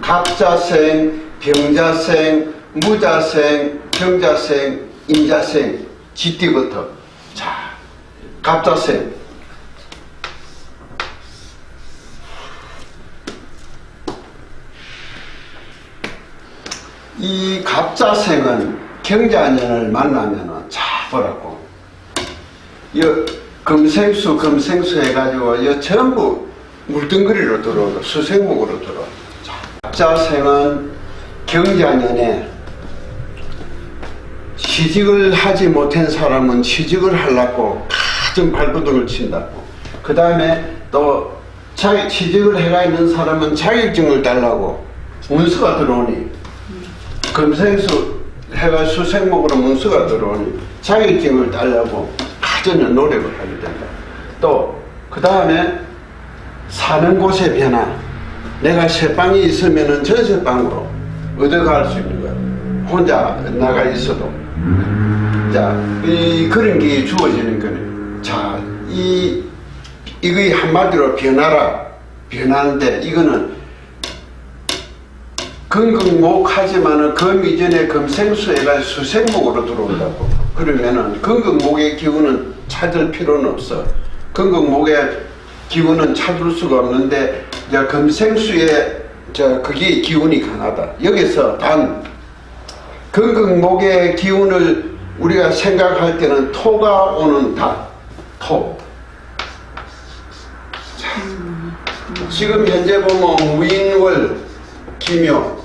갑자생, 병자생, 무자생, 병자생, 임자생. 쥐띠부터. 자, 갑자생. 이 갑자생은 경자년을 만나면은 자 보라고. 금생수 해가지고 전부 물덩거리로 들어오고 수생목으로 들어와. 갑자생은 경자년에 취직을 하지 못한 사람은 취직을 하려고 가진 발버둥을 친다고. 그 다음에 또 취직을 해가 있는 사람은 자격증을 달라고 문서가 들어오니, 금생수 해가 수생목으로 문서가 들어오니 자격증을 달라고 가진 노력을 하게 된다. 또 그 다음에 사는 곳의 변화. 내가 새방에 있으면은 저 새방으로 얻어갈 수 있는 거야. 혼자 나가 있어도. 자, 그런 게 주어지는 거네. 자, 이거의 한마디로 변화라. 변하는데 이거는 금극목하지만은 금 이전에 금생수해가 수생목으로 들어온다고. 그러면은 금극목의 기운은 찾을 필요는 없어. 금극목의 기운은 찾을 수가 없는데, 금생수의 그게 기운이 강하다. 여기서 단 금극목의 기운을 우리가 생각할 때는 토가 오는 다. 토. 자, 지금 현재 보면 무인월, 기묘.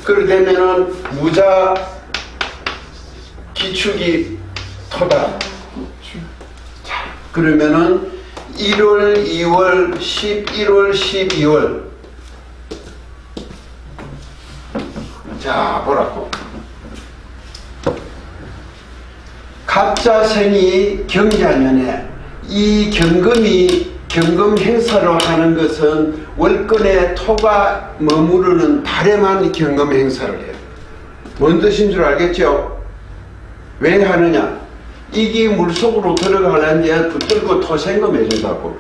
그렇게 되면은 무자 기축이 토다. 자, 그러면은 1월, 2월, 11월, 12월. 자, 보라고. 갑자생이 경자년에 이 경금 행사로 하는 것은 월권에 토가 머무르는 달에만 경금 행사를 해요. 뭔 뜻인 줄 알겠죠? 왜 하느냐? 이게 물속으로 들어가려는데 붙들고 토생금 해준다고.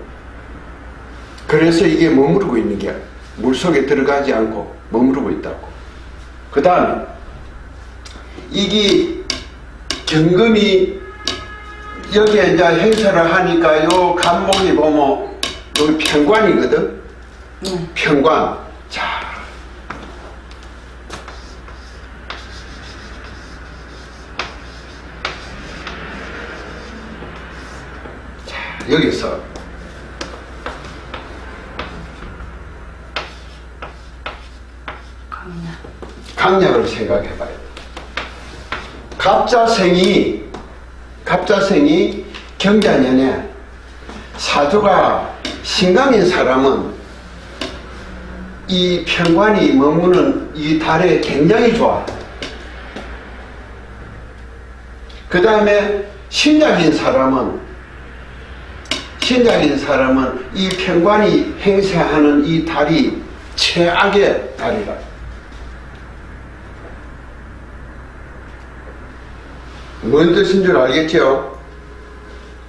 그래서 이게 머무르고 있는 게 물속에 들어가지 않고 머무르고 있다고. 그 다음에 이게 경금이 여기에 이제 행사를 하니까 요 간목이 보면 여기 편관이거든. 편관. 자, 여기서 강약을 생각해봐요. 갑자생이 경자년에 사주가 신강인 사람은 이 편관이 머무는 이 달에 굉장히 좋아. 그 다음에 신약인 사람은 이 편관이 행세하는 이 달이 최악의 달이라. 뭔 뜻인 줄 알겠죠?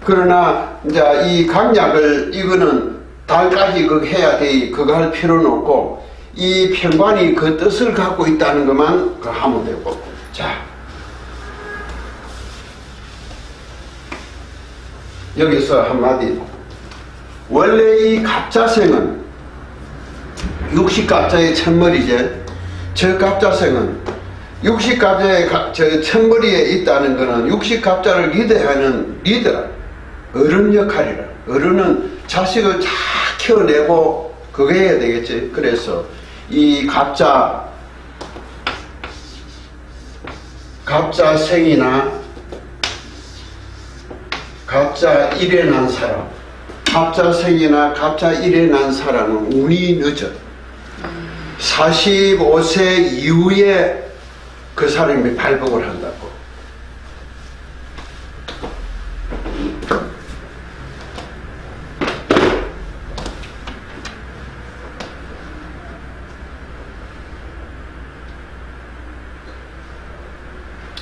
그러나 이제 이 강약을 이거는 달까지 그거 해야 돼. 그거 할 필요는 없고 이 편관이 그 뜻을 갖고 있다는 것만 그 하면 되고. 자, 여기서 한마디. 원래 이 갑자생은 육식갑자의 첫머리제. 저 갑자생은 육식갑자의 저 첫머리에 있다는 것은 육식갑자를 리드하는 리더라. 어른 역할이라. 어른은 자식을 잘 키워내고 그거 해야 되겠지. 그래서 이 갑자생이나 갑자일에 난 사람, 갑자생이나 갑자일에 난 사람은 운이 늦어. 45세 이후에 그 사람이 발복을 한다고.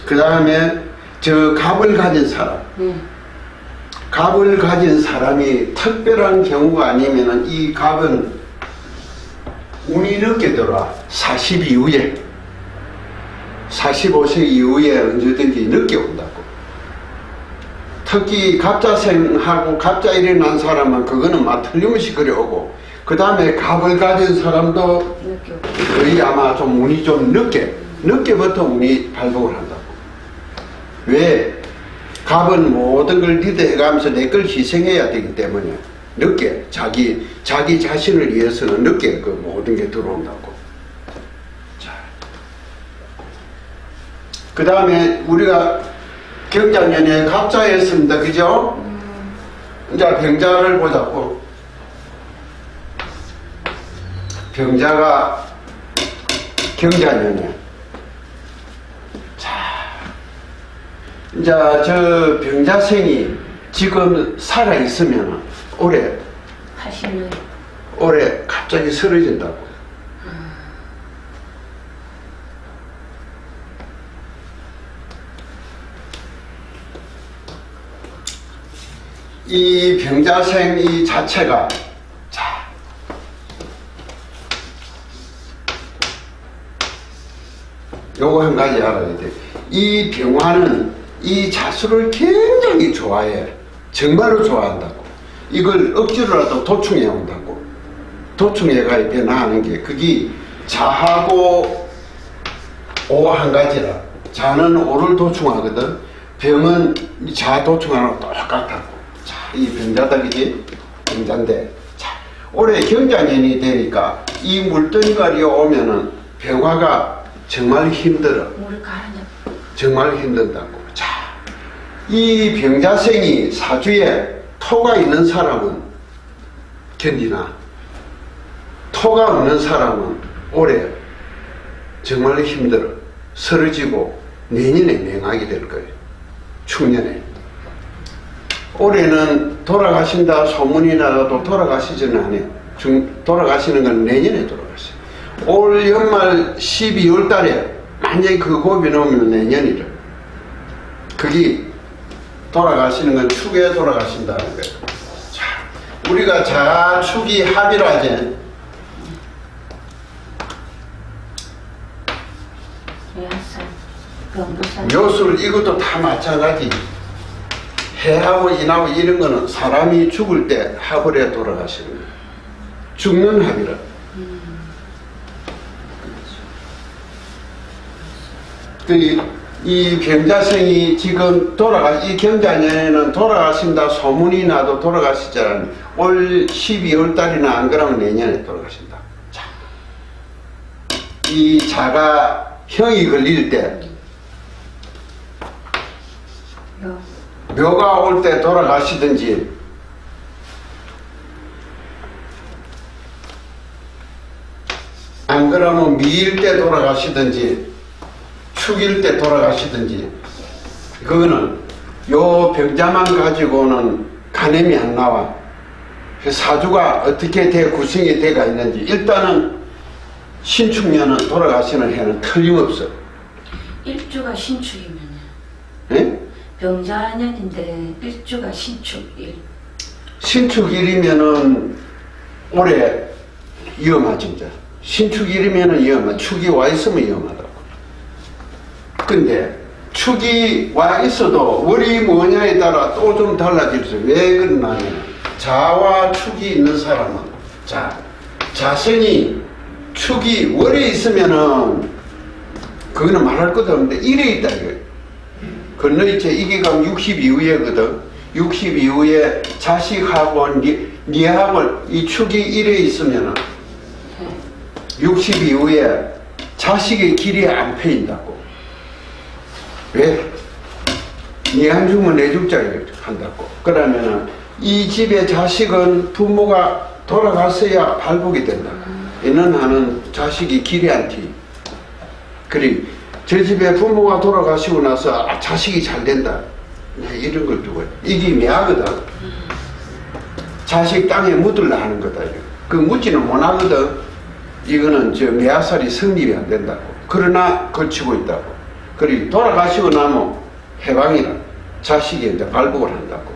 그 다음에 저 갑을 가진 사람. 갑을 가진 사람이 특별한 경우가 아니면은 이 갑은 운이 늦게 들어와. 40 이후에. 45세 이후에 언제든지 늦게 온다고. 특히 갑자생하고 갑자일에 난 사람은 그거는 막 틀림없이 그래 오고, 그 다음에 갑을 가진 사람도 거의 아마 좀 운이 좀 늦게부터 운이 발복을 한다고. 왜? 갑은 모든 걸 리드해가면서 내 걸 희생해야 되기 때문에 늦게 자기 자신을 위해서는 늦게 그 모든 게 들어온다고. 자, 그 다음에 우리가 경자년에 갑자였습니다. 그죠? 이제 병자를 보자고. 병자가 경자년에. 자, 이제 저 병자생이 지금 살아있으면 올해 80년. 올해 갑자기 쓰러진다고. 이 병자생 이 자체가, 자, 요거 한 가지 알아야 돼. 이 병화는 이 자수를 굉장히 좋아해. 정말로 좋아한다고. 이걸 억지로라도 도충해 온다고. 도충해가 변화하는 게, 그게 자하고 오 한 가지라. 자는 오를 도충하거든. 병은 자 도충하는 거 똑같다고. 자, 이 병자다, 그지? 병자인데. 자, 올해 경자년이 되니까 이 물덩이가 오면은 병화가 정말 힘들어. 정말 힘든다고. 자, 이 병자생이 사주에 토가 있는 사람은 견디나, 토가 없는 사람은 올해 정말 힘들어. 쓰러지고 내년에 맹하게 될 거예요. 축년에. 올해는 돌아가신다 소문이 나도 돌아가시지는 않아요. 돌아가시는 건 내년에 돌아가셔요. 올 연말 12월 달에 만약에 그 고비 넘으면 내년이래. 그게 돌아가시는 건 축에 돌아가신다는 거예요. 자, 우리가 자축이 합이라지. 묘술 이것도 다 마찬가지. 해하고 인하고 이런 거는 사람이 죽을 때 합을 해 돌아가시는 거예요. 죽는 합이라. 이 병자생이 지금 이 경자년에는 돌아가신다 소문이 나도 돌아가시잖아요. 올 12월 달이나 안 그러면 내년에 돌아가신다. 자, 이 자가 형이 걸릴 때, 묘가 올 때 돌아가시든지, 안 그러면 미일 때 돌아가시든지, 축일 때 돌아가시든지, 그거는 요 병자만 가지고는 가늠이 안 나와. 사주가 어떻게 구성이 돼가 있는지. 일단은 신축년은 돌아가시는 해는 틀림없어. 일주가 신축이면, 예? 병자년인데 일주가 신축일. 신축일이면은 올해 위험하지. 이제 신축일이면은 위험하. 축이 와 있으면 위험하다고. 근데 축이 와 있어도 월이 뭐냐에 따라 또 좀 달라질 수. 왜 그러냐면 자와 축이 있는 사람은, 자생이 축이 월에 있으면은 그거는 말할 것도 없는데 일에 있다 이거예요. 건너이체 이게 가면 60 이후에거든. 60 이후에 자식하고 니하고 이 축이 일에 있으면은 60 이후에 자식의 길이 안 패인다고. 왜? 니 안 죽으면 내 죽자 한다고. 그러면은 이 집의 자식은 부모가 돌아갔어야 발복이 된다. 이는 하는 자식이 길이 안 튀. 그리 저 집에 부모가 돌아가시고 나서 자식이 잘 된다. 이런 걸 두고 이게 매하거든. 자식 땅에 묻으려 하는 거다. 그 묻지는 못하거든. 이거는 저 매화살이 성립이 안 된다고. 그러나 거치고 있다고. 그리고 돌아가시고 나면 해방이라. 자식이 이제 발복을 한다고.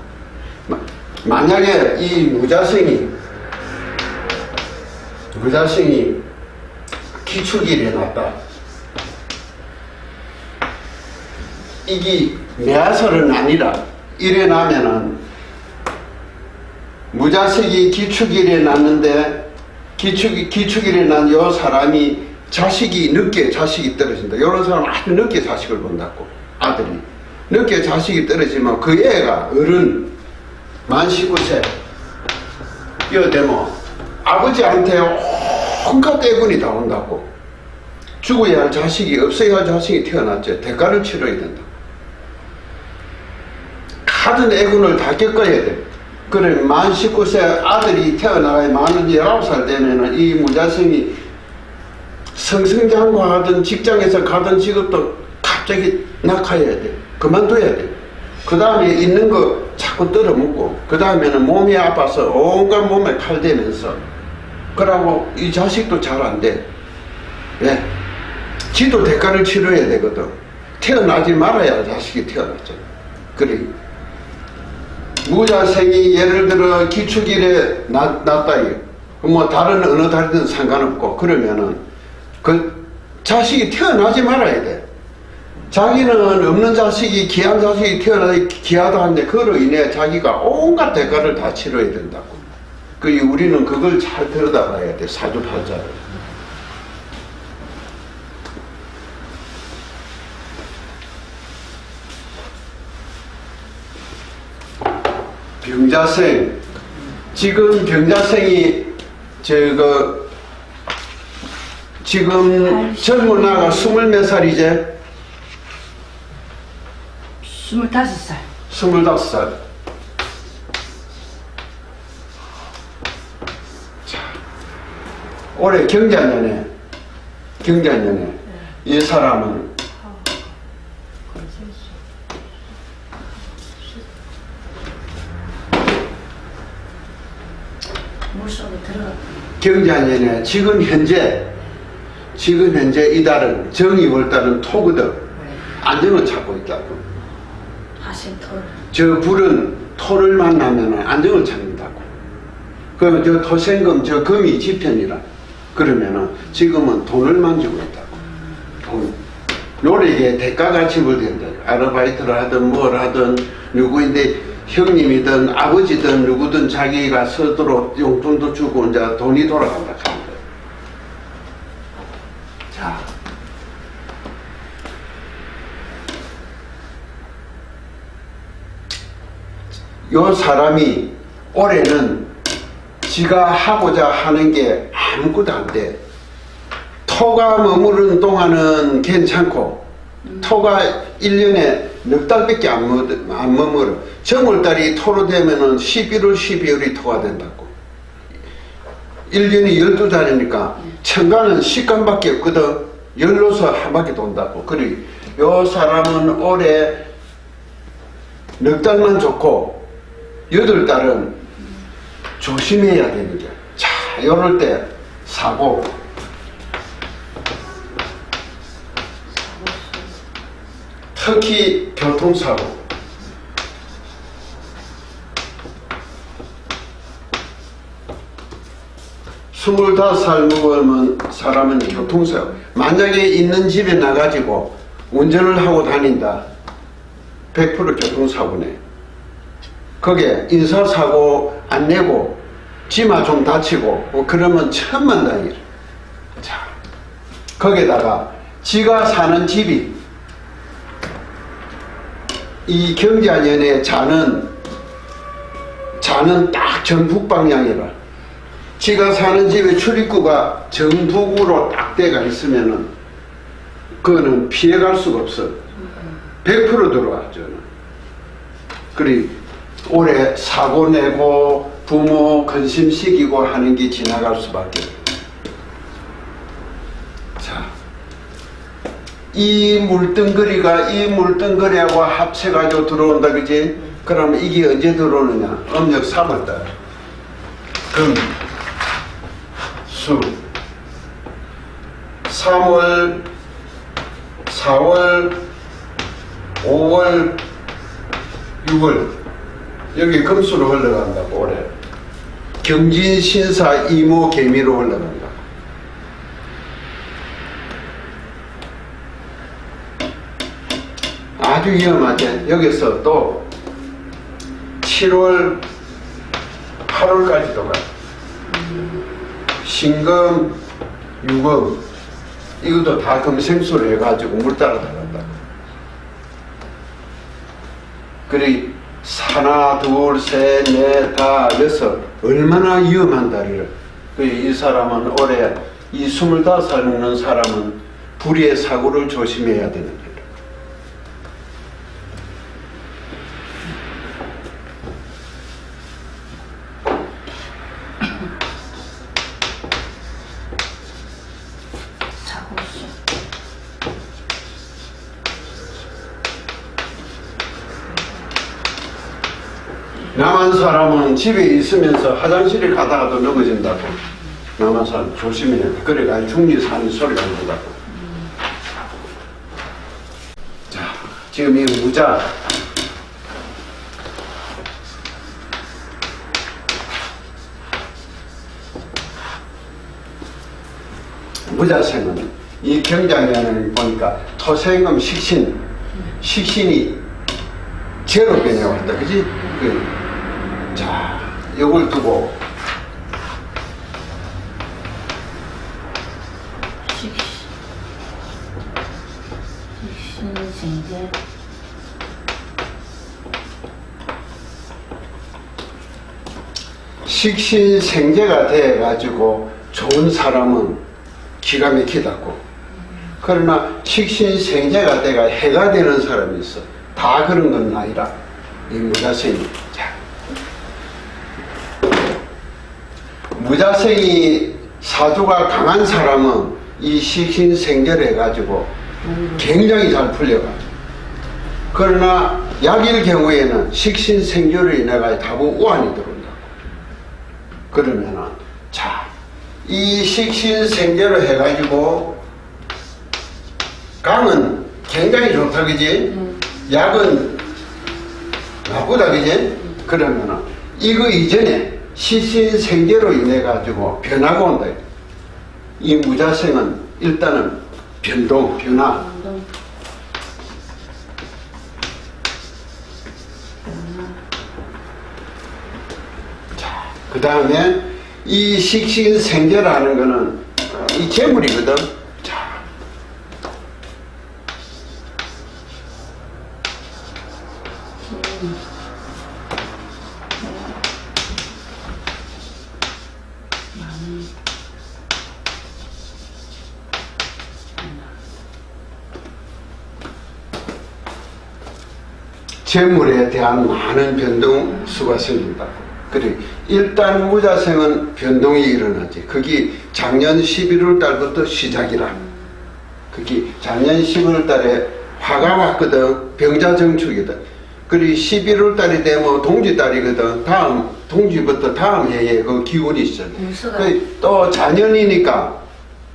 만약에 이 무자생이 기축이 일어났다. 이게 매화설은 아니라 일어나면은 무자식이 기축이 일어났는데 기축이 일어난 요 사람이 늦게 자식이 떨어진다. 이런 사람은 아주 늦게 자식을 본다고. 아들이 늦게 자식이 떨어지면 그 애가 어른 만 19세 이어 되면 아버지한테 온갖 애군이 다 온다고. 죽어야 할 자식이 없어야 할 자식이 태어났죠. 대가를 치러야 된다. 가진 애군을 다 겪어야 돼. 그래 만 19세 아들이 태어나야 만 19살 되면은 이 무자성이 승승장구하던 직장에서 가던 직업도 갑자기 낙하해야 돼. 그만둬야 돼. 그 다음에 있는 거 자꾸 떨어먹고 그 다음에는 몸이 아파서 온갖 몸에 칼 대면서 그러고 이 자식도 잘 안 돼. 왜? 지도 대가를 치러야 되거든. 태어나지 말아야 자식이 태어났잖아. 그래 무자생이 예를 들어 기축일에 났다. 뭐 다른 어느 달이든 상관없고 그러면은 그 자식이 태어나지 말아야 돼. 자기는 없는 자식이 귀한 자식이 태어나기 귀하다 하는데 그로 인해 자기가 온갖 대가를 다 치러야 된다고. 그 우리는 그걸 잘 들여다봐야 돼. 사주팔자를. 병자생. 지금 병자생이 지금 젊은 나가 20몇 살이제? 25살. 25살. 자, 올해 경자년에 이 사람은 물속에 들어갔다. 경자년에 지금 현재 이 달은 정이월달은 토거든. 안정을 찾고 있다고. 화신토를. 저 불은 토를 만나면 안정을 찾는다고. 그러면 저 토생금 저 금이 지편이라 그러면은 지금은 돈을 만지고 있다고. 돈. 노력에 대가가 지불된다. 아르바이트를 하든 뭘 하든 누구인데 형님이든 아버지든 누구든 자기가 서도록 용돈도 주고 이제 돈이 돌아간다 하는 거예요. 자. 요 사람이 올해는 지가 하고자 하는 게 아무것도 안 돼. 토가 머무르는 동안은 괜찮고 토가 1년에 넉 달밖에 안 머물어. 정월달이 토로 되면은 11월 12월이 토가 된다고. 1년이 12달이니까 천간은 10간밖에 없거든. 열로서 한 바퀴 돈다고. 그래 요 사람은 올해 넉 달만 좋고 8달은 조심해야 되는 거야. 자, 이럴 때 사고. 특히 교통사고. 스물다섯 살 먹으면 사람은 교통사고. 만약에 있는 집에 나가지고 운전을 하고 다닌다. 100% 교통사고네. 거기에 인사사고 안 내고 지마 좀 다치고 그러면 천만다행이라. 자, 거기에다가 지가 사는 집이 이 경자년의 자는 딱 전북 방향이라. 지가 사는 집의 출입구가 정북으로 딱 돼가 있으면은 그거는 피해갈 수가 없어. 100% 들어와 저는. 그래 올해 사고 내고 부모 근심시키고 하는 게 지나갈 수밖에 없어. 자, 이 물등거리하고 합쳐가지고 들어온다 그지? 그러면 이게 언제 들어오느냐? 음력 3월달. 금, 수, 3월, 4월, 5월, 6월. 여기 금수로 흘러간다고. 올해 경진신사 이모 개미로 흘러간다. 아주 위험하지. 여기서 또 7월, 8월까지도 가. 신금, 유금, 이것도 다 금생수로 해가지고 물 따라 들어간다. 그리 하나, 둘, 셋, 넷, 다, 여섯. 얼마나 위험한 다리를. 이 사람은 올해 이 25살 먹는 사람은 불의의 사고를 조심해야 되는 거예요. 사고수. 남한 사람은 집에 있으면서 화장실에 가다가도 넘어진다고. 남한 사람 조심해야 돼. 그래가 중리산이 소리가 난다고. 자, 지금 이 무자. 무자생은 이 경장면을 보니까 토생금 식신이 제로 변해왔다. 그지? 자, 이걸 두고 식신생제. 식신생제가 돼가지고 좋은 사람은 기가 막히다고. 그러나 식신생제가 돼가 해가 되는 사람이 있어. 다 그런 건 아니라 이 무자생이. 자, 무자생이 사주가 강한 사람은 이 식신생제를 해가지고 굉장히 잘 풀려가. 그러나 약일 경우에는 식신생조로 인해가 다분 우환이 들어온다. 그러면은 자, 이 식신생조로 해가지고 강은 굉장히 좋다, 그지? 약은 나쁘다, 그지? 그러면은 이거 이전에 식신생조로 인해 가지고 변화가 온다. 이 무자생은 일단은 변화. 자, 그 다음에 이 식신생제라는 거는 이 재물이거든. 자, 재물에 대한 많은 변동수가 생긴다. 그래, 일단 무자생은 변동이 일어나지. 그게 작년 11월 달부터 시작이라. 그게 작년 11월 달에 화가 왔거든. 병자정축이다. 그리고 11월 달이 되면 동지달이거든. 다음 동지부터 다음 해에 그 기운이 있어. 또 자년이니까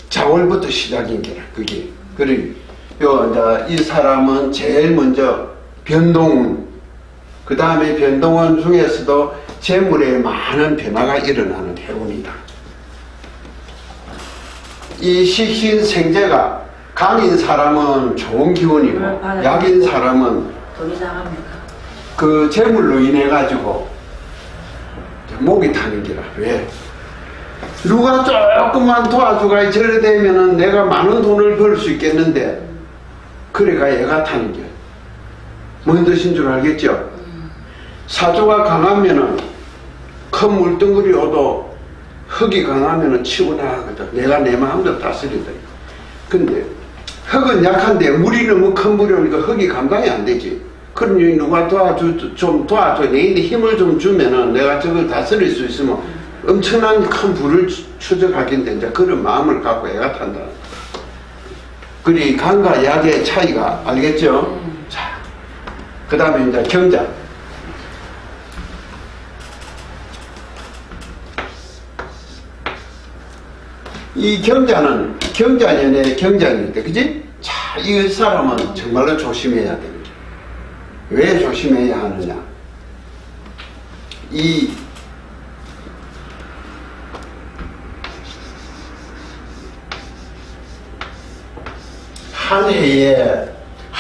자월부터 시작인 게라. 그게. 그리고 요 이제 이 사람은 제일 먼저 변동운, 그 다음에 변동운 중에서도 재물에 많은 변화가 일어나는 해운이다. 이 식신생제가 강인 사람은 좋은 기운이고 약인 사람은 돈이 나갑니까? 그 재물로 인해 가지고 목이 타는 기라. 왜? 누가 조금만 도와주가 저래 되면은 내가 많은 돈을 벌 수 있겠는데, 그래가 얘가 타는 게 뭔 뜻인 줄 알겠죠? 사주가 강하면은 큰 물덩어리 오도 흙이 강하면은 치고 나가거든. 내가 내 마음대로 다스린다. 근데 흙은 약한데 물이 너무 큰 물이 오니까 흙이 감당이 안 되지. 그러니 누가 좀 도와줘. 내 힘을 좀 주면은 내가 저걸 다스릴 수 있으면 엄청난 큰 불을 추적하긴데, 이제 그런 마음을 갖고 애가 탄다. 그리 강과 약의 차이가 알겠죠? 자, 그 다음에 이제 경자. 이 경자는 경자년의 경자년인데, 그지? 자, 이 사람은 정말로 조심해야 됩니다. 왜 조심해야 하느냐? 이 한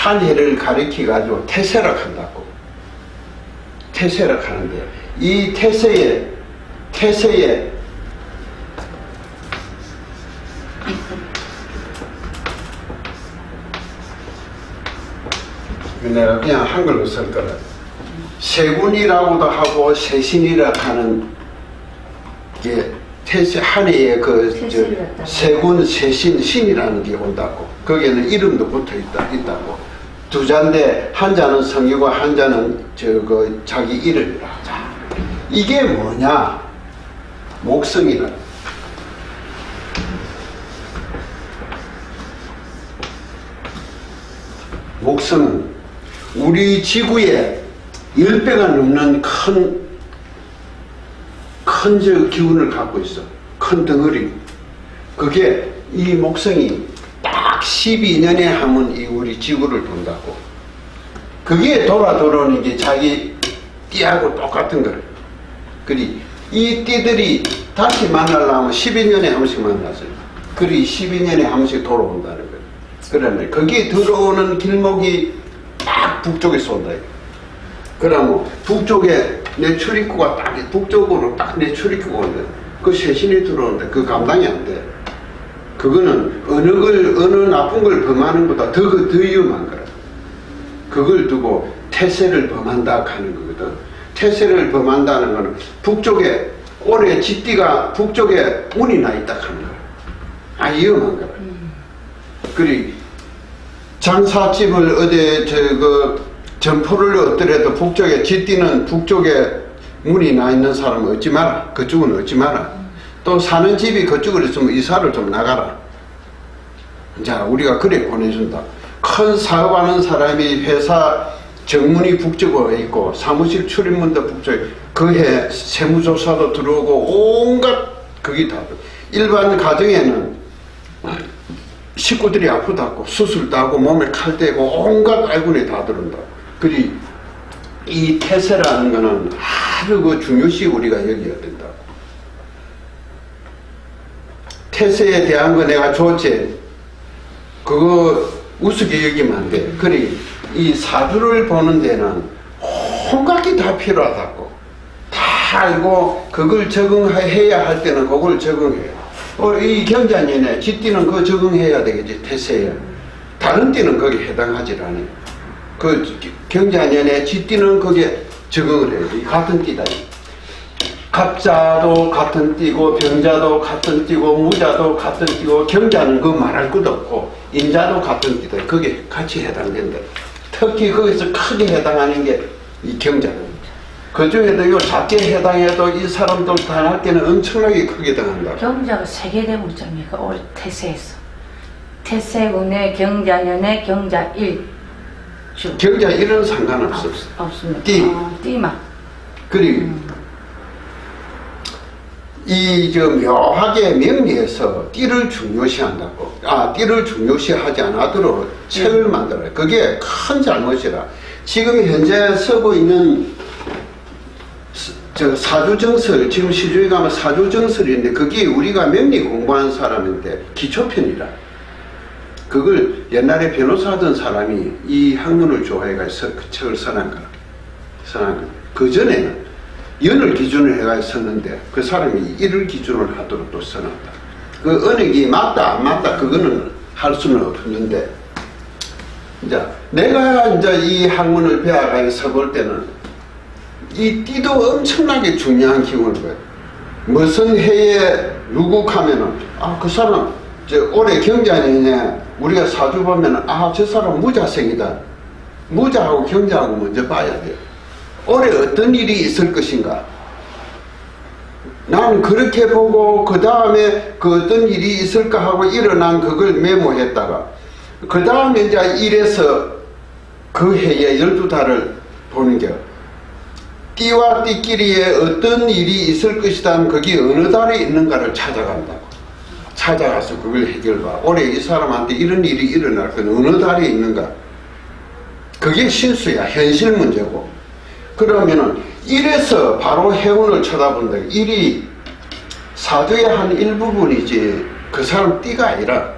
한 해를 가리켜 가지고 태세락 한다고. 태세락 하는데 이 태세에 내가 그냥 한글로 쓸 거라. 세군이라고도 하고 세신이라 하는 게 태세 한 해에 세군 세신 신이라는 게 온다고. 거기에는 이름도 붙어 있다고. 두 자인데 한 자는 성이고 한 자는 자기 이름이라. 자, 이게 뭐냐? 목성이라. 목성은 우리 지구에 10배가 넘는 큰 기운을 갖고 있어. 큰 덩어리. 그게 이 목성이 딱 12년에 하면 이 우리 지구를 돈다고. 그게 돌아오는 게 자기 띠하고 똑같은 거예요. 그리 이 띠들이 다시 만나려면 12년에 한 번씩 만나서요. 그리 12년에 한 번씩 돌아온다는 거예요. 그러면 거기에 들어오는 길목이 딱 북쪽에서 온다. 그러면 북쪽에 내 출입구가 딱 북쪽으로 딱 내 출입구가 온다. 그 세신이 들어온다. 그 감당이 안 돼. 그거는 어느 나쁜 걸 범하는 것보다 더 위험한 거라. 그걸 두고 태세를 범한다 하는 거거든. 태세를 범한다는 거는 북쪽에 올해 쥐띠가 북쪽에 운이 나 있다 하는 거야. 아, 위험한 거라. 그리 장사집을 어디 점포를 얻더라도 북쪽에 쥐띠는 북쪽에 문이 나 있는 사람은 얻지 마라. 그쪽은 얻지 마라. 또 사는 집이 그쪽으로 있으면 이사를 좀 나가라. 자, 우리가 그래 보내준다. 큰 사업하는 사람이 회사 정문이 북쪽에 있고 사무실 출입문도 북쪽에, 그 해 세무조사도 들어오고 온갖 그게 다. 일반 가정에는 식구들이 아프다고 수술도 하고 몸에 칼 떼고 온갖 알군이 다 들어온다. 그리 이 태세라는 거는 아주 그 중요시 우리가 여겨야 된다고. 태세에 대한 거 내가 좋지. 그거 우습게 여기면 안 돼. 그리 이 사주를 보는 데는 온갖 게 다 필요하다고. 다 알고 그걸 적응해야 할 때는 그걸 적응해요. 이 경자년에 쥐띠는 그거 적응해야 되겠지. 태세에. 다른 띠는 거기에 해당하지 않아요. 그 경자년에 쥐띠는 거기에 적응을 해야 돼. 같은 띠다. 갑자도 같은 띠고 병자도 같은 띠고 무자도 같은 띠고 경자는 그 말할 것도 없고 인자도 같은 띠다. 그게 같이 해당된다. 특히 거기서 크게 해당하는 게 이 경자는. 그 중에도 요 작게 해당해도 이 사람들 다 할 때는 엄청나게 크게 해당한다. 경자가 세계대문자입니까? 올 태세에서. 태세군의 경자년의 경자 1. 경자 1은 상관없어. 없습니다. 띠. 띠만. 그리고 묘하게 명리에서 띠를 중요시한다고. 띠를 중요시하지 않도록 책을 만들어요. 그게 큰 잘못이라. 지금 현재 쓰고 있는 사주정설, 지금 시중에 가면 사주정설인데 그게 우리가 명리 공부한 사람인데 기초편이라. 그걸 옛날에 변호사 하던 사람이 이 학문을 좋아해서 그 책을 써난 거라. 그 전에는 연을 기준으로 해가지고 썼는데 그 사람이 일을 기준으로 하도록 또 써놨다. 그 어느 게 맞다 안 맞다 그거는 할 수는 없는데, 이제 내가 이제 이 학문을 배워가지고 써볼 때는 이 띠도 엄청나게 중요한 기운을 봐요. 무슨 해에 누구하면은 그 사람 올해 경자년에 우리가 사주 보면은 저 사람 무자생이다. 무자하고 경자하고 먼저 봐야 돼요. 올해 어떤 일이 있을 것인가. 나는 그렇게 보고 그 다음에 그 어떤 일이 있을까 하고 일어난 그걸 메모했다가 그 다음에 이제 일에서 그 해에 12달을 보는 게 띠와 띠끼리에 어떤 일이 있을 것이다. 거기 어느 달에 있는가를 찾아간다고. 찾아가서 그걸 해결봐. 올해 이 사람한테 이런 일이 일어날 건 어느 달에 있는가. 그게 실수야. 현실 문제고. 그러면은 일에서 바로 해운을 쳐다본다. 일이 사주의 한 일부분이지 그 사람 띠가 아니라.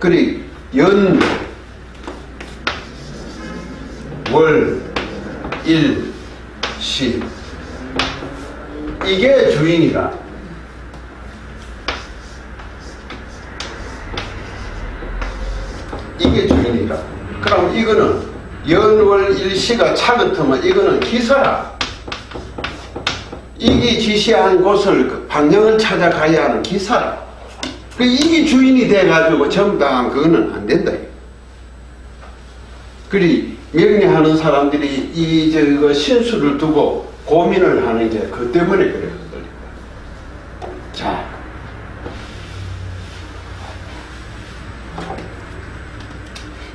그리 월, 일, 시. 이게 주인이라. 이게 주인이라. 그럼 이거는 연, 월, 일, 시가 차 같으면 이거는 기사라. 이게 지시한 곳을 그 방향을 찾아가야 하는 기사라. 이게 주인이 돼가지고 정당한 그거는 안 된다. 그리 명리하는 사람들이 이 저거 신수를 두고 고민을 하는 게 그 때문에 그래요. 자,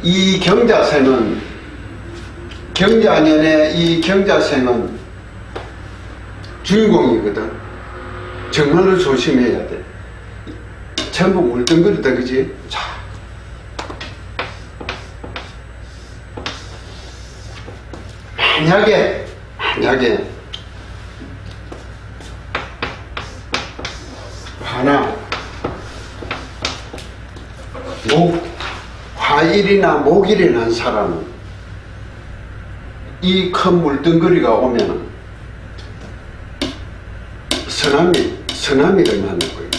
이 경자생은 경자년의 이 경자생은 주인공이거든. 정말로 조심해야 돼. 전부 울덩거리다, 그지? 자, 만약에 화나 화일이나 목일이 난 사람은 이 큰 물덩거리가 오면은 쓰나미를 만난 거예요.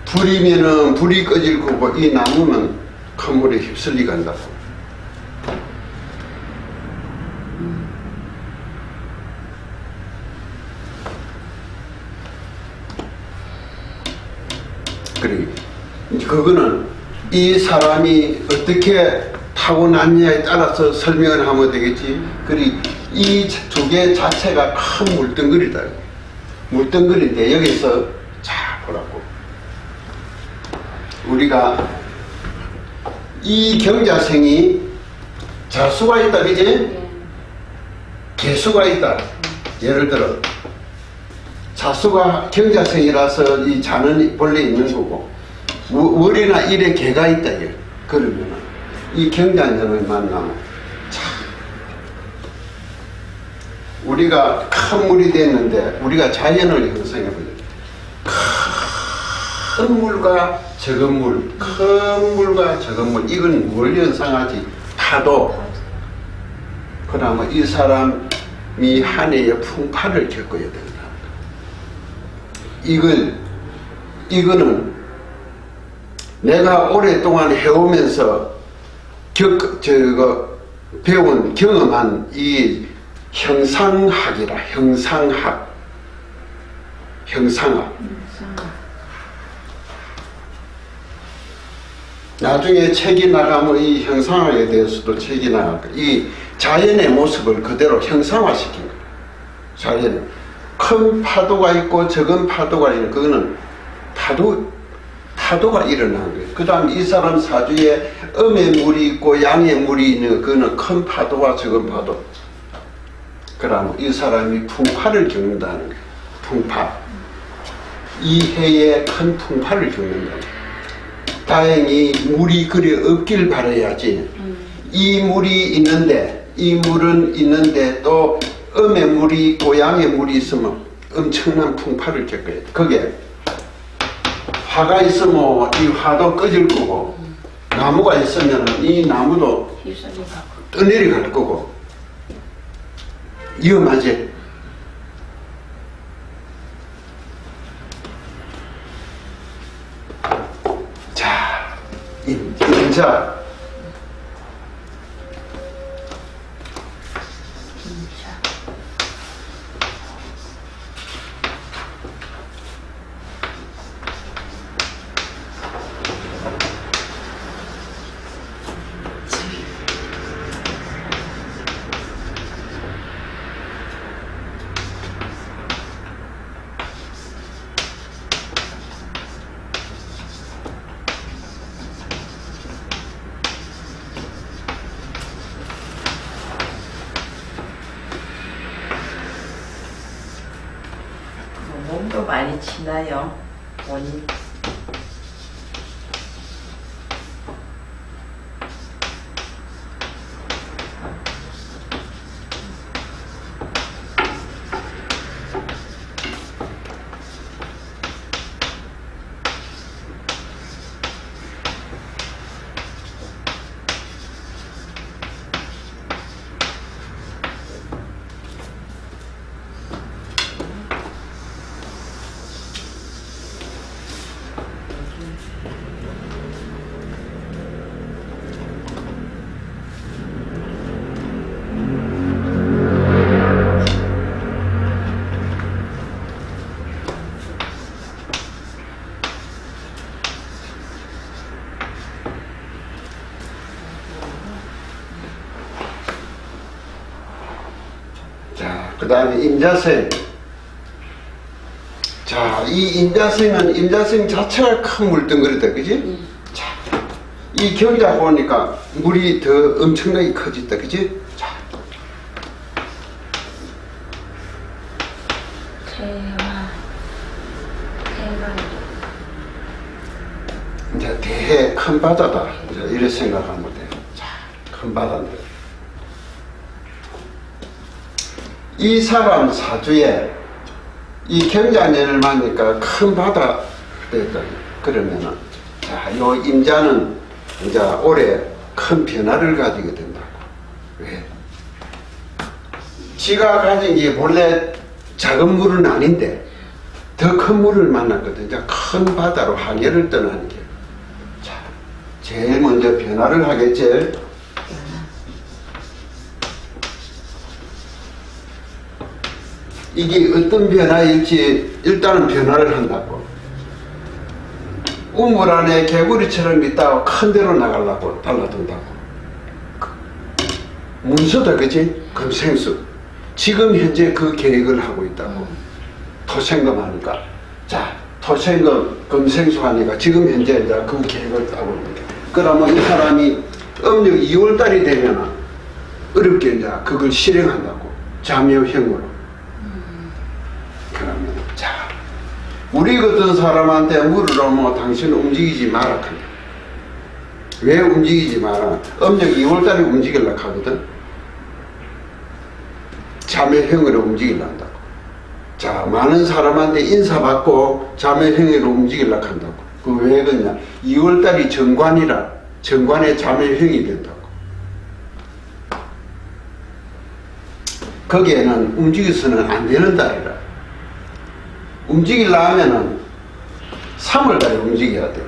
불이면은 불이 꺼질 거고 이 나무는 큰 물에 휩쓸려 간다고. 그래, 그거는 이 사람이 어떻게 타고났냐에 따라서 설명을 하면 되겠지. 그리고 이 두 개 자체가 큰 물덩거리다. 물덩거리인데 여기서 자 보라고. 우리가 이 경자생이 자수가 있다, 그지? 개수가 있다. 예를 들어 자수가 경자생이라서 이 자는 본래 있는 거고 월이나 일에 개가 있다. 그러면 이 경자년을 만나면 우리가 큰 물이 됐는데 우리가 자연을 형성해보자. 큰 물과 적은 물, 큰 물과 적은 물, 이건 뭘 연상하지? 파도. 그러면 이 사람이 한 해에 풍파를 겪어야 된다. 이거는 내가 오랫동안 해오면서 배운 경험한 이 형상학이라. 형상학. 나중에 책이 나가면 이 형상학에 대해서도 책이 나갈 거야. 이 자연의 모습을 그대로 형상화시킨 거야. 자연. 큰 파도가 있고 적은 파도가 있는, 그거는 파도가 일어나는 거예요. 그 다음 이 사람 사주에 음의 물이 있고 양의 물이 있는, 그거는 큰 파도와 적은 파도. 그러면 이 사람이 풍파를 겪는다는 거예요. 풍파. 이 해에 큰 풍파를 겪는다. 다행히 물이 그리 없길 바라야지. 이 물이 있는데, 이 물은 있는데 또 음의 물이 있고 양의 물이 있으면 엄청난 풍파를 겪어야 돼. 그게 화가 있으면 이 화도 꺼질 거고, 나무가 있으면 이 나무도 떠내려갈 거고, 위험하지. 자, 인자. 몸도 많이 치나요? 원인. 그 다음에 임자생. 자, 이 임자생은 임자생 자체가 큰 물덩어리다, 그지? 자, 이 경자 보니까 물이 더 엄청나게 커졌다, 그지? 자, 이제 대해 큰 바다다. 이제 이렇게 생각하면 돼. 자, 큰 바다인데. 이 사람 사주에 이 경자년을 만니까 큰 바다 됐다. 그러면은, 자, 요 임자는 이제 올해 큰 변화를 가지게 된다고. 왜? 지가 가진 게 본래 작은 물은 아닌데 더 큰 물을 만났거든. 이제 큰 바다로 항해를 떠나는 게. 자, 제일 먼저 변화를 하겠지. 이게 어떤 변화일지 일단은 변화를 한다고. 우물 안에 개구리처럼 있다가 큰 데로 나가려고 달라든다고. 문서다, 그치? 금생수. 지금 현재 그 계획을 하고 있다고. 토생금하니까. 자, 토생금, 금생수 하니까 지금 현재 이제 그 계획을 따고 있는 게. 그러면 이 사람이 음력 2월달이 되면 어렵게 이제 그걸 실행한다고. 자묘형으로. 그러면, 자, 우리 같은 사람한테 물으러 뭐 당신 움직이지 마라. 왜 움직이지 마라? 음력 2월달에 움직이려고 하거든. 자매형으로 움직이려고 한다고. 자, 많은 사람한테 인사받고 자매형으로 움직이려고 한다고. 그 왜 그러냐? 2월달이 정관이라 정관의 자매형이 된다고. 거기에는 움직여서는 안 되는 달이라. 움직이려 하면은 3월달에 움직여야 돼.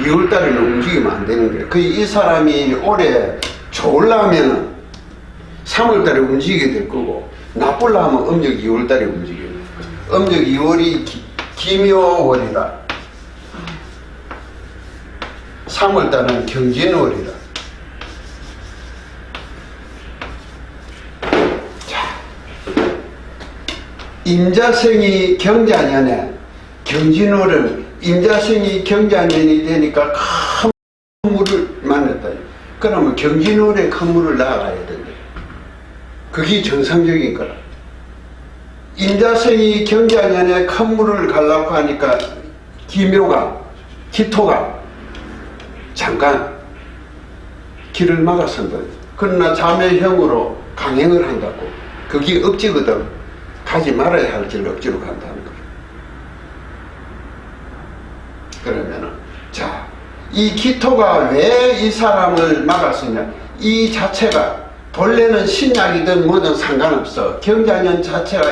2월달에는 움직이면 안 되는 거예요. 이 사람이 올해 좋으려면은 3월달에 움직이게 될 거고, 나쁘려면 음력 2월달에 움직여요. 음력 2월이 기묘월이라 3월달은 경진월이라. 임자생이 경자년에, 경진월은 임자생이 경자년이 되니까 큰 물을 만났다. 그러면 경진월에 큰 물을 나가야 된다. 그게 정상적인 거라. 임자생이 경자년에 큰 물을 가려고 하니까 기묘가, 기토가 잠깐 길을 막아선 거예요. 그러나 자매형으로 강행을 한다고. 그게 억지거든. 가지 말아야 할 길을 억지로 간다는 거예요. 그러면은, 자, 이 기토가 왜 이 사람을 막았느냐? 이 자체가 본래는 신약이든 뭐든 상관없어. 경자년 자체가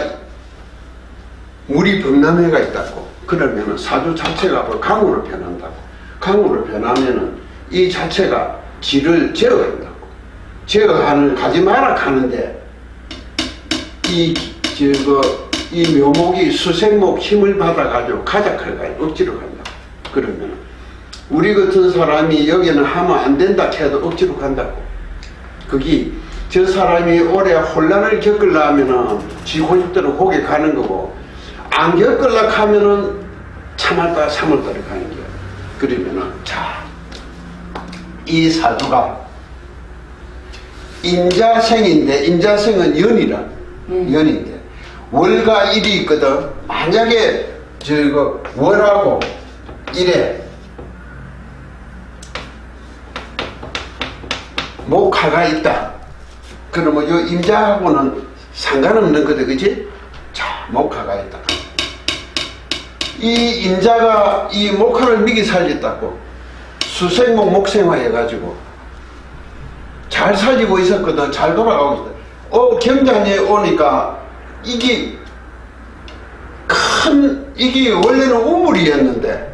물이 범람해가 있다고. 그러면은 사주 자체가 강으로 변한다고. 강으로 변하면은 이 자체가 질을 제어한다고. 제어하는, 가지 마라 하는데, 이 묘목이 수생목 힘을 받아가지고 가작할까 억지로 간다. 그러면 우리 같은 사람이 여기는 하면 안 된다 해도 억지로 간다고. 그게 저 사람이 올해 혼란을 겪으려면은 지고싶대로 거기 가는 거고, 안 겪으려고 하면은 참았다 3월달에 가는 거야. 그러면은, 자, 이 사주가 임자생인데, 임자생은 연이라. 연인데 월과 일이 있거든. 만약에 저거 월하고 일에 목화가 있다. 그러면 요 임자하고는 상관없는 거다, 그지? 자, 목화가 있다. 이 임자가 이 목화를 미기 살렸다고. 수생목 목생화 해가지고 잘 살리고 있었거든. 잘 돌아가고 있다. 경자년에 오니까 이게 이게 원래는 우물이었는데,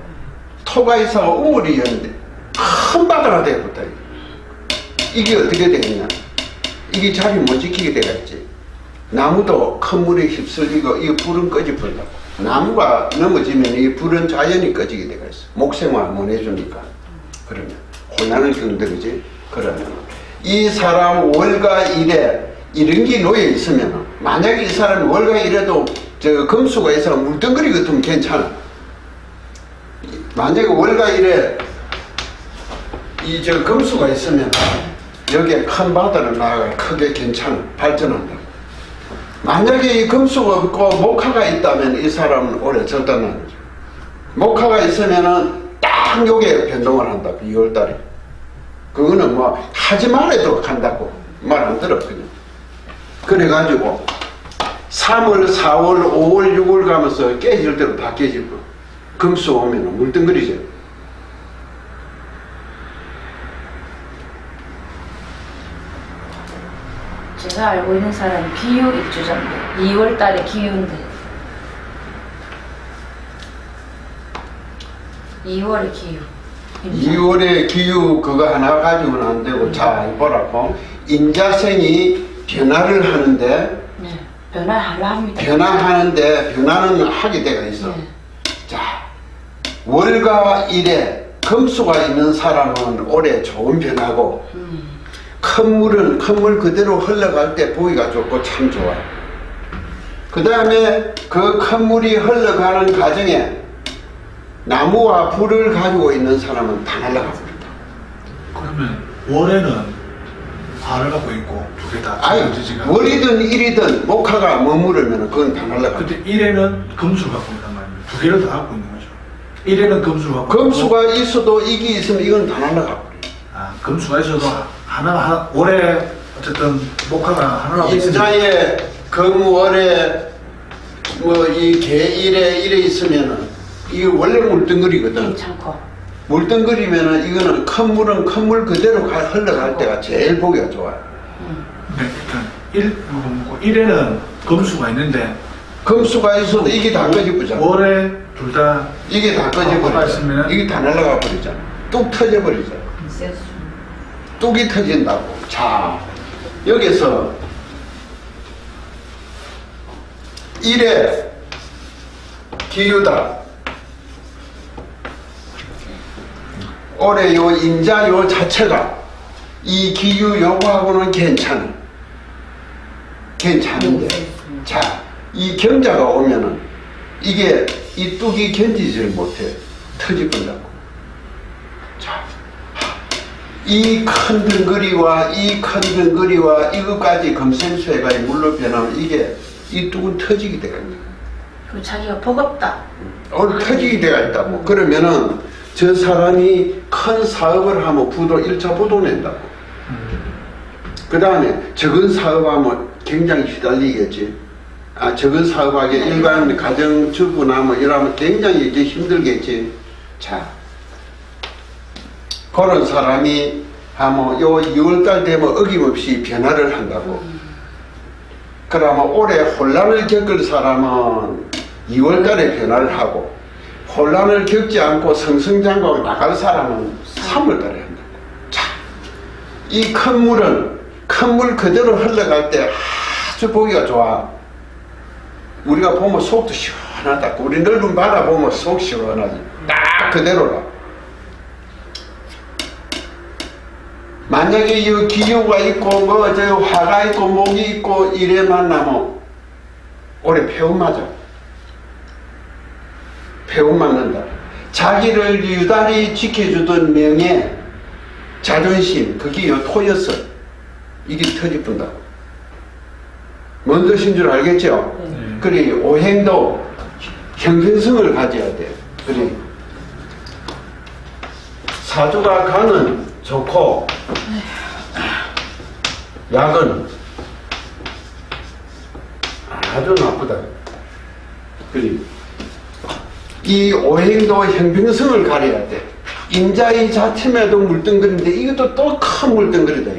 토가 있어가 우물이었는데 큰 바다가 되었다. 이게 어떻게 되겠냐? 이게 자리 못 지키게 되겠지. 나무도 큰 물에 휩쓸리고 이 불은 꺼져버린다고. 나무가 넘어지면 이 불은 자연히 꺼지게 되겠어. 목생화 못 해주니까. 그러면 혼란을 겪는다, 그지? 그러면 이 사람 월과 일에 이런 게 놓여 있으면 만약에 이 사람이 월가 이래도 저 금수가 있어 물덩거리 같으면 괜찮아. 만약에 월가 이래 이 저 금수가 있으면 여기에 큰 바다를 나가 크게 괜찮아 발전한다. 만약에 이 금수가 없고 목화가 있다면 이 사람은 오래 절단하는 거죠. 목화가 있으면은 딱 요게 변동을 한다. 2월달에. 그거는 뭐 하지 말아도 간다고 말 안 들어 그냥. 그래가지고 3월, 4월, 5월, 6월 가면서 깨질 대로 다 깨질 거. 금수 오면은 물덩거리죠. 제가 알고 있는 사람이 기후 입주자인데 2월 달에 기후인데 2월에 기후. 2월에 기후 그거 하나 가지고는 안 되고 자 보라고 인자생이 변화를 하는데 네, 변화하려 합니다. 변화하는데 변화는 하게 돼가 있어. 네. 자 월과 일에 금수가 있는 사람은 올해 좋은 변화고 큰 물은 큰 물 그대로 흘러갈 때 보기가 좋고 참 좋아. 그 다음에 그 큰 물이 흘러가는 과정에 나무와 불을 가지고 있는 사람은 다 날아가 버린다. 그러면 월에는 화를 갖고 있고 두 개 다. 아니 월이든 일이든 목화가 머무르면 그건 다 날아가. 근데 일에는 금수를 갖고 있단 말입니다. 두 개를 다 갖고 있는 거죠. 일에는 금수를 갖고 금수가 있어도 이게 있으면 이건 다 날아가 버려. 아, 금수가 있어도 하나 올해 어쨌든 목화가 하나라도 있으니까 인자에 금월에 뭐 이 개일에 이래 있으면은 이게 원래 물덩거리거든. 괜찮고. 물덩거리면은 이거는 큰 물은 큰 물 그대로 흘러갈 때가 제일 보기가 좋아요. 네, 일단 일에는 금수가 있는데 금수가 있어도 이게 다 꺼져버리잖아. 월에 둘 다 이게 다 화가 꺼져버리잖아. 있으면은 이게 다 날아가 버리잖아. 뚝 터져버리잖아. 인센스. 뚝이 터진다고. 자, 여기서 일에 기유다. 올해 요 인자 요 자체가 이 기유 요거하고는 괜찮아. 괜찮은데. 자, 이 경자가 오면은 이게 이 뚝이 견디지를 못해. 터지버린다고. 자, 이 큰 덩거리와 이 큰 덩거리와 이것까지 금생수해가 물로 변하면 이게 이 뚝은 터지게 되거든요. 그리고 자기가 버겁다. 오늘 터지게 되어 있다고. 그러면은 저 사람이 큰 사업을 하면 부도 1차 부도 낸다고. 그 다음에 적은 사업하면 굉장히 휘달리겠지. 아, 적은 사업하게 일반 가정 주부나 뭐 이러면 굉장히 이제 힘들겠지. 자, 그런 사람이 하면 요 2월달 되면 어김없이 변화를 한다고. 그러면 올해 혼란을 겪을 사람은 2월달에 변화를 하고 혼란을 겪지 않고 승승장구하고 나갈 사람은 3월달에 한다고. 자, 이 큰 물은 큰 물 그대로 흘러갈 때 아주 보기가 좋아. 우리가 보면 속도 시원하다. 우리 넓은 바다 보면 속 시원하지. 딱 그대로라. 만약에 이 기후가 있고 뭐 저 화가 있고 목이 있고 이래 만나면 올해 폐운 맞아. 폐운 맞는다. 자기를 유달히 지켜주던 명예, 자존심, 그게 요 토였어. 이게 터져본다고. 뭔 뜻인 줄 알겠죠? 네. 그래 오행도 형평성을 가져야 돼. 그래 사주가 간은 좋고 약은 아주 나쁘다. 그래 이 오행도 형평성을 가려야 돼. 인자의 자체에도 물덩거리인데 이것도 또 큰 물덩거리다.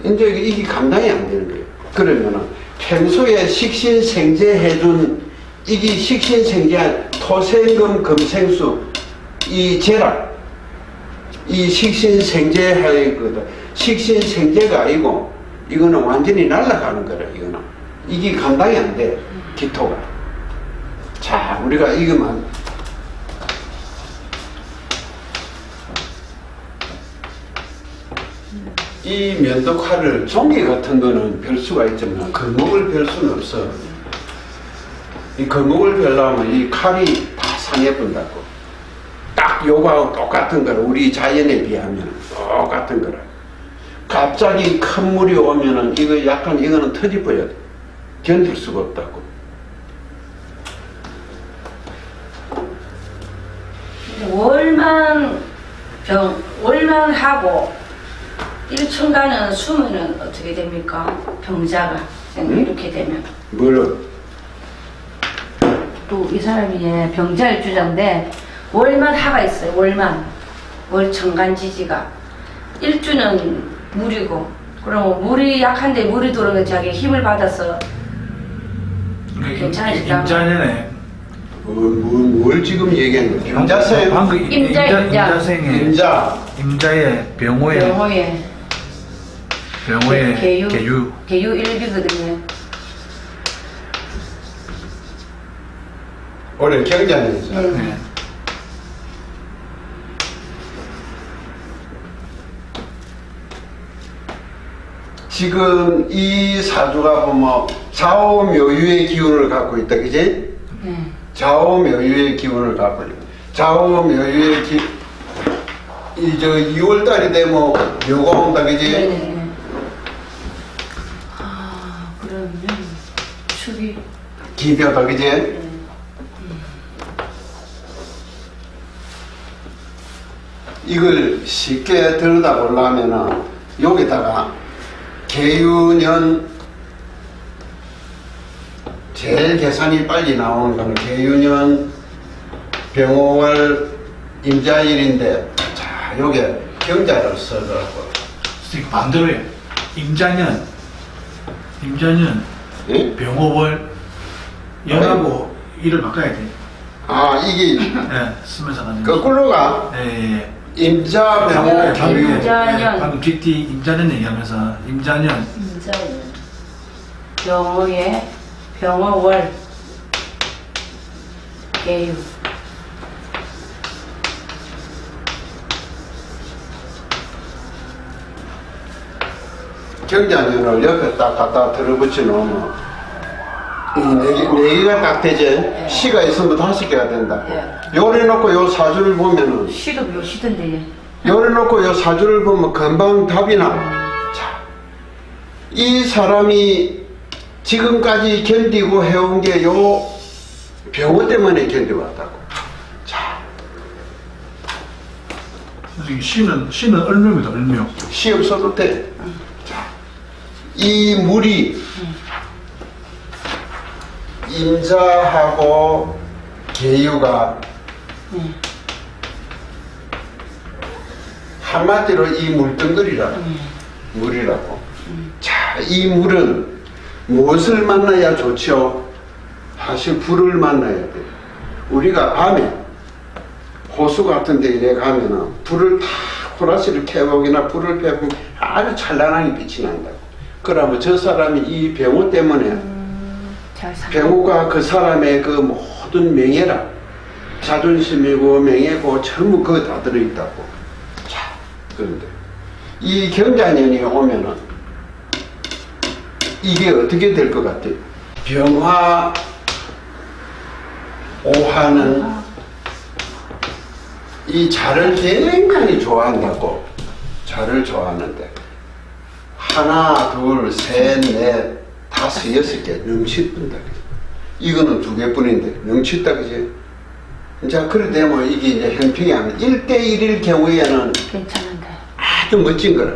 이제 이게 감당이 안 되는 거예요. 그러면은 평소에 식신생재 해준 이게 식신생재한 토생금 금생수 이 재락 이 식신생재할 거다. 식신생재가 아니고 이거는 완전히 날아가는 거라. 이거는 이게 감당이 안 돼. 기토가. 자, 우리가 이거만 이 면도칼을 종이 같은 거는 별 수가 있지만 거목을 별 수는 없어. 이 거목을 별려면 이 칼이 다 상해본다고. 딱 요거하고 똑같은 거라. 우리 자연에 비하면 똑같은 거라. 갑자기 큰 물이 오면은 이거 약간 이거는 터집어야 돼. 견딜 수가 없다고. 월만 하고 1층간은 숨으면 어떻게 됩니까? 병자가 이렇게 되면 뭐를? 또 이 사람이 병자일주자인데 월만 하가 있어요. 월 정간지지가 일주는 물이고 그럼 물이 약한데 물이 들어오면 자기 힘을 받아서 괜찮으시다. 임자년에 뭘 지금 얘기하는 거야? 임자생? 방금 임자생의 임자의 병호의 개유 개유 일비거든요. 올해 경자년이죠. 네. 지금 이 사주가 보면 좌우묘유의 기운을 갖고 있다, 그지? 좌우묘유의 기운을 갖고 있다. 좌우묘유의 이저 2월달이 되면 묘가 온다, 그지? 네네네. 그러면 축이 기묘다, 그지? 이걸 쉽게 들여다보려면은 여기다가 개유년 제일 계산이 빨리 나오는 건 개유년 병호월 임자일인데 자 요게 경자를 써더라고. 선생님 반대로요. 임자년 예? 병호월 연하고 일을 바꿔야 돼. 아 이게 네, 쓰면서 가는 거꾸로 가. 예. 임자 병호 방금 개유. 임자년. 방금 GT 임자년 얘기하면서 임자년 임자일 병호의 병호월 개유 경자년을 옆에 딱 갖다 들어붙여 놓으면 네 개가 딱 되지. 시가 있으면 5개가 된다. 요래 놓고 요 사주를 보면은 시도 묘시던데 요래 놓고 요 사주를 보면 금방 답이 나. 자, 이 사람이 지금까지 견디고 해온 게 요 병호 때문에 견뎌왔다고. 자, 선생님 시는 을묘입니다. 을묘. 시 없어도 돼. 자, 이 물이 임자하고 계유가 한마디로 이 물이라고. 자, 이 물은 무엇을 만나야 좋죠? 사실 불을 만나야 돼. 우리가 밤에 호수 같은 데 이래 가면은 불을 다 코라스를 켜보기나 불을 펴보면 아주 찬란하게 빛이 난다고. 그러면 저 사람이 이 병호 때문에 병호가 그 사람의 그 모든 명예라 자존심이고 명예고 전부 그거 다 들어있다고. 자, 그런데 이 경자년이 오면은 이게 어떻게 될 것 같아요? 병화 오화는 이 자를 굉장히 좋아한다고. 자를 좋아하는데 하나, 둘, 셋, 넷, 다섯, 6개 넘치뿐다. 이거는 2개뿐인데 넘치다, 그지? 자, 그래 되면 이게 이제 형평이 안 돼. 1대1일 경우에는 괜찮은데 아주 멋진 거라.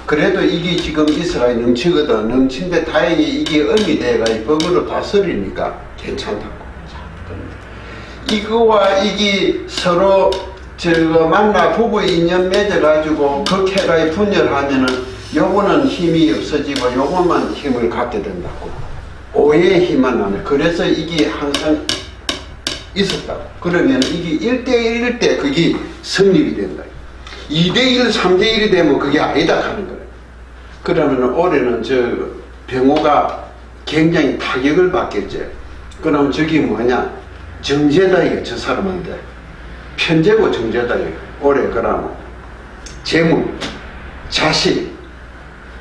그래도 이게 지금 이스라엘 넘치거든. 넘친데 다행히 이게 언니대가 법으로 다스리니까 괜찮다고. 자, 그런데 이거와 이게 서로 저거 만나 부부 인연 맺어가지고 극해가 분열하면은 요거는 힘이 없어지고 요것만 힘을 갖게 된다고. 오해의 힘만 나면. 그래서 이게 항상 있었다고. 그러면 이게 1대1일 때 그게 성립이 된다. 2대1, 3대1이 되면 그게 아니다 하는 거예요. 그러면 올해는 저 병호가 굉장히 타격을 받겠지. 그럼 저기 뭐냐? 정제다 이게 저 사람한테. 편제고 정제다 이게. 올해 그러면 재물, 자식,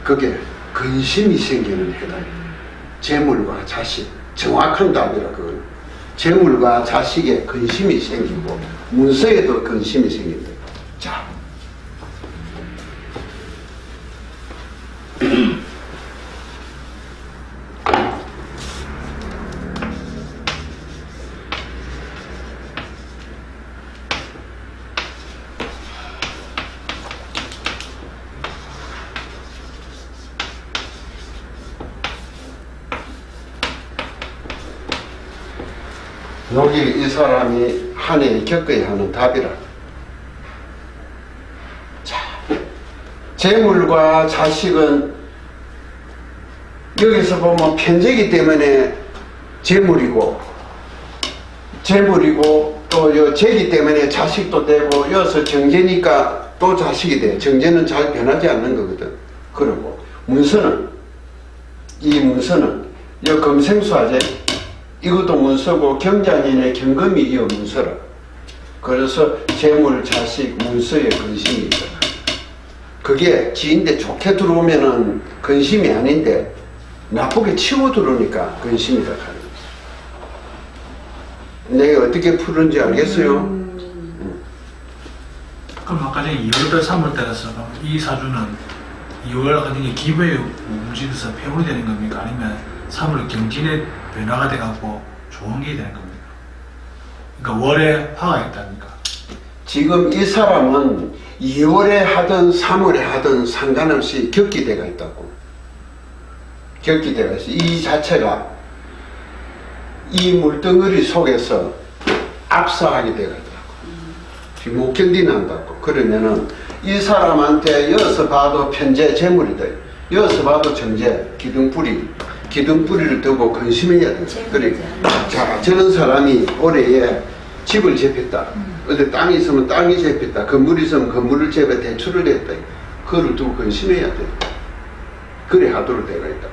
그게 근심이 생기는 해다. 재물과 자식. 정확한 답이라 그건. 재물과 자식에 근심이 생기고 문서에도 근심이 생긴다. 자. 여기 이 사람이 한 해에 겪어야 하는 답이라. 자, 재물과 자식은 여기서 보면 편재기 때문에 재물이고 또 요 재기 때문에 자식도 되고 여기서 정제니까 또 자식이 돼. 정제는 잘 변하지 않는 거거든. 그리고 문서는 요 금생수화제 이것도 문서고 경자년의 경금이 이 문서라. 그래서 재물, 자식, 문서의 근심이 있다. 그게 지인데 좋게 들어오면은 근심이 아닌데 나쁘게 치고 들어오니까 근심이다 하는 거야. 내가 어떻게 푸는지 알겠어요? 그럼 아까 전에 2월달 3월달에서 이 사주는 2월 같은 게 기부에 움직여서 폐운이 되는 겁니까? 아니면 3월 경진의 변화가 돼갖고 좋은 게 되는 겁니까? 그러니까 월에 화가 있다니까. 지금 이 사람은 2월에 하든 3월에 하든 상관없이 격기대가 있다고. 격기대가 있어. 이 자체가 이 물덩어리 속에서 압사하게 되어 있다고. 지금 못 견디난다고. 그러면은 이 사람한테 여기서 봐도 편재 재물이다. 여기서 봐도 정재 기둥뿌리를 두고 근심해야 돼. 그래. 자, 저런 사람이 올해에 집을 접했다. 어디 땅이 있으면 땅이 접했다. 건물이 있으면 건물을 접해 대출을 했다. 그거를 두고 근심해야 돼. 그래 하도록 되어 있다.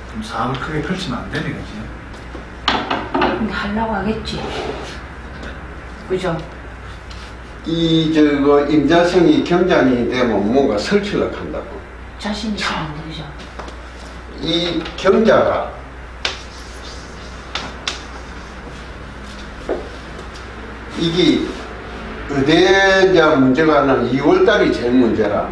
그럼 사업을 크게 펼치면 안 되는 거지. 근데 하려고 하겠지. 그죠? 저거 임자성이 경장이 되면 뭔가 설치를 한다고. 자신 있으면 안 되죠. 이 경자가 이게 어디에 문제가 하나 2월달이 제일 문제라.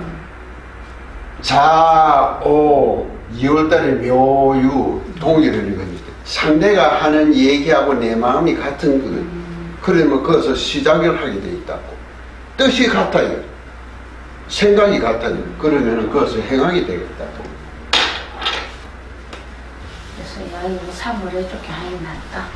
자오 2월달에 묘유 동일을 이거니까 상대가 하는 얘기하고 내 마음이 같은 거는 그러면 거기서 시작을 하게 돼 있다고. 뜻이 같아요. 생각이 같아요. 그러면은 거기서 행하게 되겠다고. 그래서 야 이거 3월에 이렇게 하는 게 낫다.